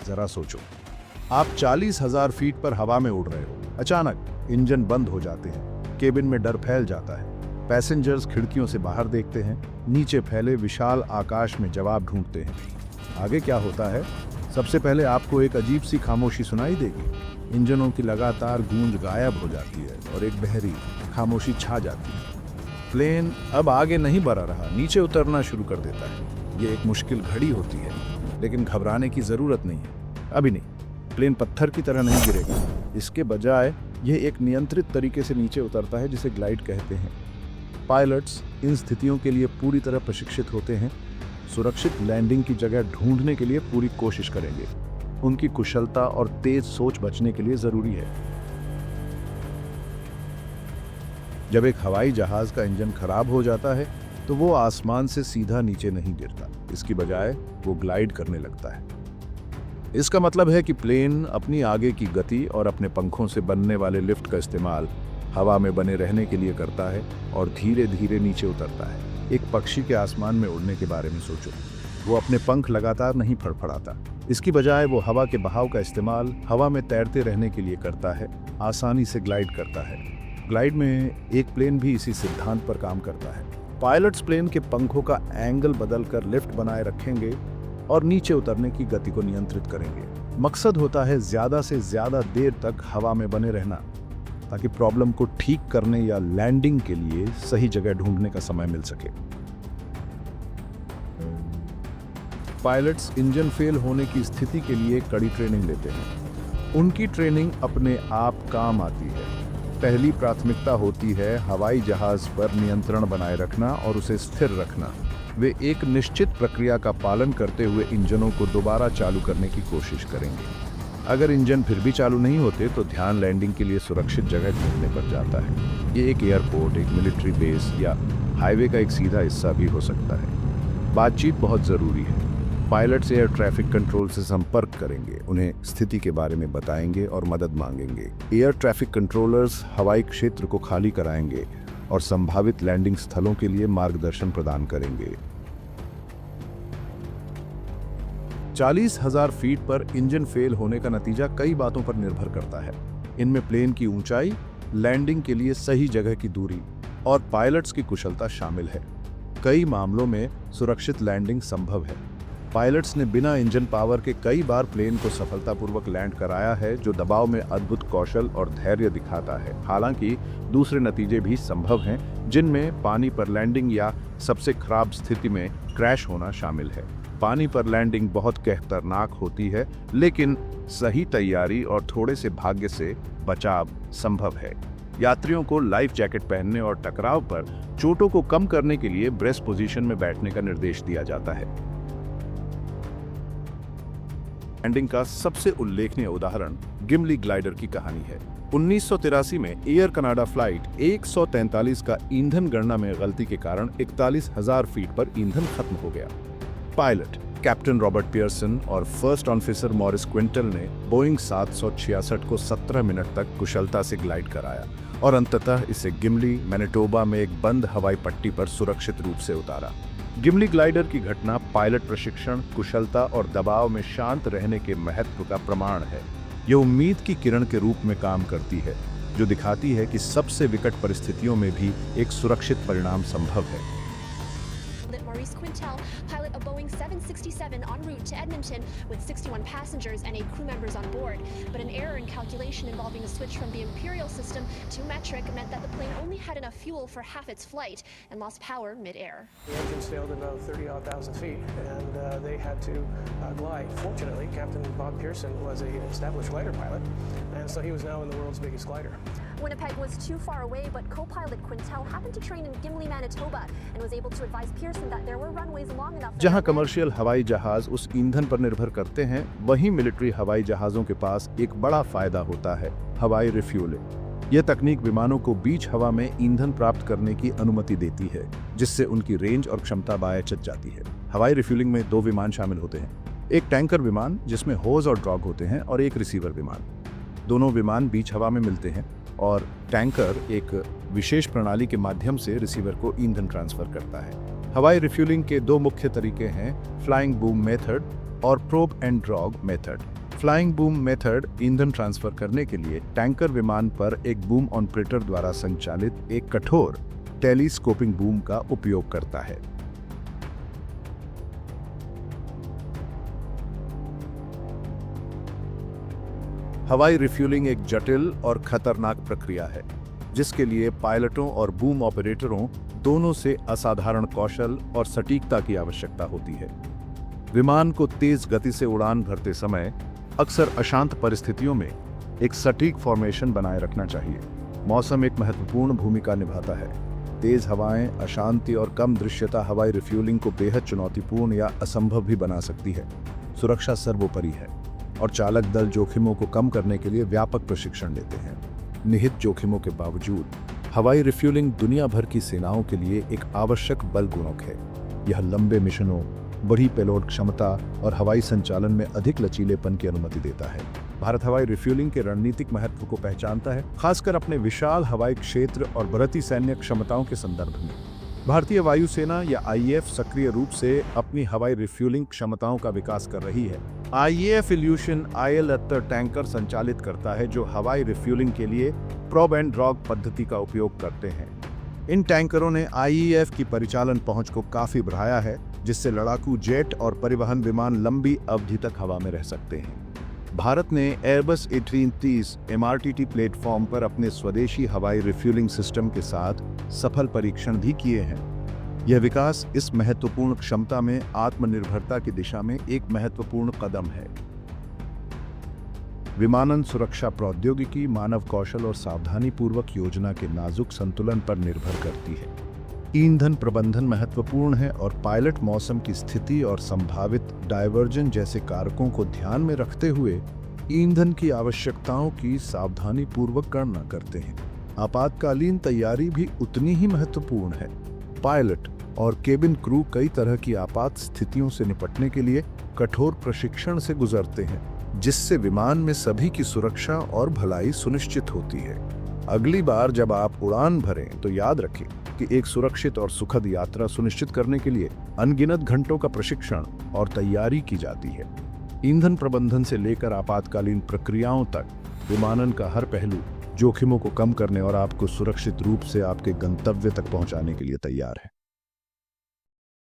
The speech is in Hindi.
जरा सोचो, आप 40,000 फीट पर हवा में उड़ रहे हो। अचानक इंजन बंद हो जाते हैं, केबिन में डर फैल जाता है। पैसेंजर्स खिड़कियों से बाहर देखते हैं, नीचे फैले विशाल आकाश में जवाब ढूंढते हैं। आगे क्या होता है? सबसे पहले आपको एक अजीब सी खामोशी सुनाई देगी। इंजनों की लगातार गूंज गायब हो जाती है और एक गहरी खामोशी छा जाती है। प्लेन अब आगे नहीं बढ़ रहा, नीचे उतरना शुरू कर देता है। ये एक मुश्किल घड़ी होती है, लेकिन घबराने की जरूरत नहीं है। अभी नहीं, प्लेन पत्थर की तरह नहीं गिरेगा। इसके बजाय यह एक नियंत्रित तरीके से नीचे उतरता है, जिसे ग्लाइड कहते हैं। पायलट्स इन स्थितियों के लिए पूरी तरह प्रशिक्षित होते हैं। सुरक्षित लैंडिंग की जगह ढूंढने के लिए पूरी कोशिश करेंगे। उनकी कुशलता और तेज सोच बचने के लिए जरूरी है। जब एक हवाई जहाज का इंजन खराब हो जाता है तो वो आसमान से सीधा नीचे नहीं गिरता, इसकी बजाय वो ग्लाइड करने लगता है। इसका मतलब है कि प्लेन अपनी आगे की गति और अपने पंखों से बनने वाले लिफ्ट का इस्तेमाल हवा में बने रहने के लिए करता है और धीरे धीरे नीचे उतरता है। एक पक्षी के आसमान में उड़ने के बारे में सोचो, वो अपने पंख लगातार नहीं फड़फड़ाता। इसकी बजाय वो हवा के बहाव का इस्तेमाल हवा में तैरते रहने के लिए करता है, आसानी से ग्लाइड करता है। ग्लाइड में एक प्लेन भी इसी सिद्धांत पर काम करता है। पायलट्स प्लेन के पंखों का एंगल बदलकर लिफ्ट बनाए रखेंगे और नीचे उतरने की गति को नियंत्रित करेंगे। मकसद होता है ज्यादा से ज्यादा देर तक हवा में बने रहना, ताकि प्रॉब्लम को ठीक करने या लैंडिंग के लिए सही जगह ढूंढने का समय मिल सके। पायलट्स इंजन फेल होने की स्थिति के लिए कड़ी ट्रेनिंग लेते हैं। उनकी ट्रेनिंग अपने आप काम आती है। पहली प्राथमिकता होती है हवाई जहाज पर नियंत्रण बनाए रखना और उसे स्थिर रखना। वे एक निश्चित प्रक्रिया का पालन करते हुए इंजनों को दोबारा चालू करने की कोशिश करेंगे। अगर इंजन फिर भी चालू नहीं होते तो ध्यान लैंडिंग के लिए सुरक्षित जगह ढूंढने पर जाता है। ये एक एयरपोर्ट, एक मिलिट्री बेस या हाईवे का एक सीधा हिस्सा भी हो सकता है। बातचीत बहुत ज़रूरी है। पायलट्स एयर ट्रैफिक कंट्रोल से संपर्क करेंगे, उन्हें स्थिति के बारे में बताएंगे और मदद मांगेंगे। एयर ट्रैफिक कंट्रोलर्स हवाई क्षेत्र को खाली कराएंगे और संभावित लैंडिंग स्थलों के लिए मार्गदर्शन प्रदान करेंगे। 40,000 फीट पर इंजन फेल होने का नतीजा कई बातों पर निर्भर करता है। इनमें प्लेन की ऊंचाई, लैंडिंग के लिए सही जगह की दूरी और पायलट्स की कुशलता शामिल है। कई मामलों में सुरक्षित लैंडिंग संभव है। पायलट्स ने बिना इंजन पावर के कई बार प्लेन को सफलतापूर्वक लैंड कराया है, जो दबाव में अद्भुत कौशल और धैर्य दिखाता है। हालांकि दूसरे नतीजे भी संभव हैं, जिनमें पानी पर लैंडिंग या सबसे खराब स्थिति में क्रैश होना शामिल है। पानी पर लैंडिंग बहुत खतरनाक होती है, लेकिन सही तैयारी और थोड़े से भाग्य से बचाव संभव है। यात्रियों को लाइफ जैकेट पहनने और टकराव पर चोटों को कम करने के लिए ब्रेस्ट पोजीशन में बैठने का निर्देश दिया जाता है। लैंडिंग का सबसे उल्लेखनीय उदाहरण गिमली ग्लाइडर की कहानी है। 1983 में एयर कनाडा फ्लाइट 143 का ईंधन गणना में गलती के कारण 41,000 फीट पर ईंधन खत्म हो गया। पायलट कैप्टन रॉबर्ट पियर्सन और फर्स्ट ऑफिसर मॉरिस क्विंटल ने बोइंग 766 को 17 मिनट तक कुशलता से ग्लाइड कराया और अंततः इसे गिमली, मैनिटोबा में एक बंद हवाई पट्टी पर सुरक्षित रूप से उतारा। गिमली ग्लाइडर की घटना पायलट प्रशिक्षण, कुशलता और दबाव में शांत रहने के महत्व का प्रमाण है। यह उम्मीद की किरण के रूप में काम करती है, जो दिखाती है कि सबसे विकट परिस्थितियों में भी एक सुरक्षित परिणाम संभव है। Maurice Quintel, pilot of Boeing 767 en route to Edmonton with 61 passengers and 8 crew members on board. But an error in calculation involving a switch from the imperial system to metric meant that the plane only had enough fuel for half its flight and lost power mid-air. The engines failed at about 30,000 feet and they had to glide. Fortunately, Captain Bob Pearson was an established glider pilot, and so he was now in the world's biggest glider. Winnipeg was too far away, but co-pilot Quintel happened to train in Gimli, Manitoba, and was able to advise Pearson that there were runways long enough. जहां कमर्शियल हवाई जहाज उस ईंधन पर निर्भर करते हैं, वहीं मिलिट्री हवाई जहाजों के पास एक बड़ा फायदा होता है: हवाई रिफ्यूलिंग। यह तकनीक विमानों को बीच हवा में ईंधन प्राप्त करने की अनुमति देती है, जिससे उनकी रेंज और क्षमता बायचत जाती है। हवाई रिफ्यूलिंग में 2 विमान शामिल होते हैं, एक टैंकर विमान जिसमें होज और ड्रॉग होते हैं और एक रिसीवर विमान। दोनों विमान बीच हवा में मिलते हैं और टैंकर एक विशेष प्रणाली के माध्यम से रिसीवर को ईंधन ट्रांसफर करता है। हवाई रिफ्यूलिंग के 2 मुख्य तरीके हैं: फ्लाइंग बूम मेथड और probe and drogue method. Flying boom method ईंधन ट्रांसफर करने के लिए टैंकर विमान पर एक बूम ऑपरेटर द्वारा संचालित एक कठोर टेलीस्कोपिंग बूम का उपयोग करता है। हवाई रिफ्यूलिंग एक जटिल और खतरनाक प्रक्रिया है, जिसके लिए पायलटों और बूम ऑपरेटरों दोनों से असाधारण कौशल और सटीकता की आवश्यकता होती है। विमान को तेज गति से उड़ान भरते समय अक्सर अशांत परिस्थितियों में एक सटीक फॉर्मेशन बनाए रखना चाहिए। मौसम एक महत्वपूर्ण भूमिका निभाता है। तेज हवाएं, अशांति और कम दृश्यता हवाई रिफ्यूलिंग को बेहद चुनौतीपूर्ण या असंभव भी बना सकती है। सुरक्षा सर्वोपरि है और चालक दल जोखिमों को कम करने के लिए व्यापक प्रशिक्षण लेते हैं। निहित जोखिमों के बावजूद हवाई रिफ्यूलिंग दुनिया भर की सेनाओं के लिए एक आवश्यक बल गुणक है। यह लंबे मिशनों, बड़ी पेलोड क्षमता और हवाई संचालन में अधिक लचीलेपन की अनुमति देता है। भारत हवाई रिफ्यूलिंग के रणनीतिक महत्व को पहचानता है, खासकर अपने विशाल हवाई क्षेत्र और बढ़ती सैन्य क्षमताओं के संदर्भ में। भारतीय वायुसेना या आईएएफ सक्रिय रूप से अपनी हवाई रिफ्यूलिंग क्षमताओं का विकास कर रही है। आईएएफ इल्यूशन IL-78 टैंकर संचालित करता है, जो हवाई रिफ्यूलिंग के लिए प्रोब एंड ड्रॉग पद्धति का उपयोग करते हैं। इन टैंकरों ने आईएएफ की परिचालन पहुंच को काफी बढ़ाया है, जिससे लड़ाकू जेट और परिवहन विमान लंबी अवधि तक हवा में रह सकते हैं। भारत ने एयरबस A330 MRTT प्लेटफॉर्म पर अपने स्वदेशी हवाई रिफ्यूलिंग सिस्टम के साथ सफल परीक्षण भी किए हैं। यह विकास इस महत्वपूर्ण क्षमता में आत्मनिर्भरता की दिशा में एक महत्वपूर्ण कदम है। विमानन सुरक्षा प्रौद्योगिकी मानव कौशल और सावधानीपूर्वक योजना के नाजुक संतुलन पर निर्भर करती है। ईंधन प्रबंधन महत्वपूर्ण है और पायलट मौसम की स्थिति और संभावित डायवर्जन जैसे कारकों को ध्यान में रखते हुए ईंधन की आवश्यकताओं की सावधानीपूर्वक गणना करते हैं। आपातकालीन तैयारी भी उतनी ही महत्वपूर्ण है। पायलट और केबिन क्रू कई तरह की आपात स्थितियों से निपटने के लिए कठोर प्रशिक्षण से गुजरते हैं, जिससे विमान में सभी की सुरक्षा और भलाई सुनिश्चित होती है। अगली बार जब आप उड़ान भरें तो याद रखें कि एक सुरक्षित और सुखद यात्रा सुनिश्चित करने के लिए अनगिनत घंटों का प्रशिक्षण और तैयारी की जाती है। ईंधन प्रबंधन से लेकर आपातकालीन प्रक्रियाओं तक विमानन का हर पहलू जोखिमों को कम करने और आपको सुरक्षित रूप से आपके गंतव्य तक पहुंचाने के लिए तैयार है।